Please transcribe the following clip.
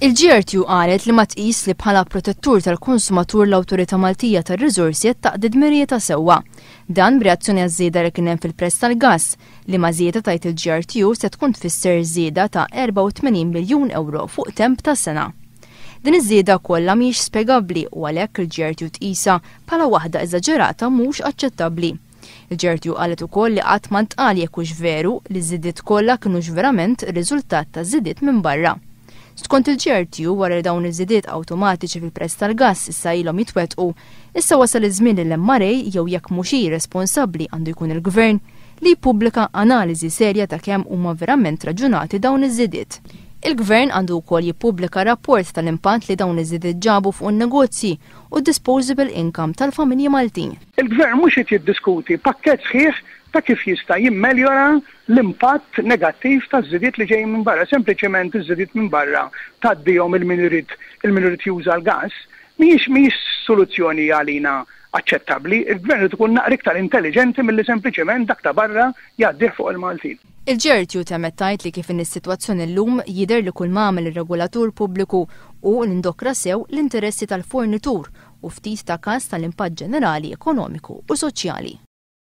Il-GRTU qalet li ma tqis li bħala protettur tal-konsumatur l-Awtorità Maltija tar-Riżorsi taqdid mirjieta sewwa. Dan b'reazzjoni għaż-żieda li kien hemm fil-prezz tal-gass li ma żieda tajt il-GRTU se tkun tfisser żieda ta' 84 miljun euro fuq temp ta' sena. Din iż-żieda kollha mhijiex spjegabbli u għalhekk il-GRTU tqisha bħala waħda eżaġerata mhux aċċettabbli. Il-GRTU qalet ukoll li qatt ma ntqal jekk hux veru li ż-żidiet kollha kinux verament ir-riżultat ta' żidiet minn barra. Skont il-GRTU wara li dawn iż-żidiet awtomatiċi fil-prezz tal-gass issa ilhom jitwettqu, issa wasal iż-żmien li l-MRA jew jekk mhux hi responsabbli għandu jkun il-Gvern li jippubblika analiżi serja ta' kemm huma verament raġunati dawn iż-żidiet. Il-Gvern għandu wkoll jippubblika rapport tal-impatt li dawn iż-żidiet ġabu fuq in-negozji u d-disposable income tal-familji Maltin. Il-Gvern mhux qed jiddiskuti pakkett sħiħ ta' kif jista' jimmeljora l-impatt negattiv ta' żidiet li ġejjin minn barra. Sempliċement iż-żidiet minn barra tgħaddihom il-min irid juża l-gass mhijiex soluzzjoni għalina aċċettabbli. Il-Gvern irid ikun naqra iktar intelligenti milli sempliċement dak ta' barra jgħaddih fuq il-Maltin. Il-GRTU temet tgħid li kif in is-sitwazzjoni llum jidher li kull ma għamel ir-regulatur pubbliku u l-indokra sew l-interessi tal-fornitur u ftit ta' każ tal-impatt ġenerali ekonomiku u soċjali.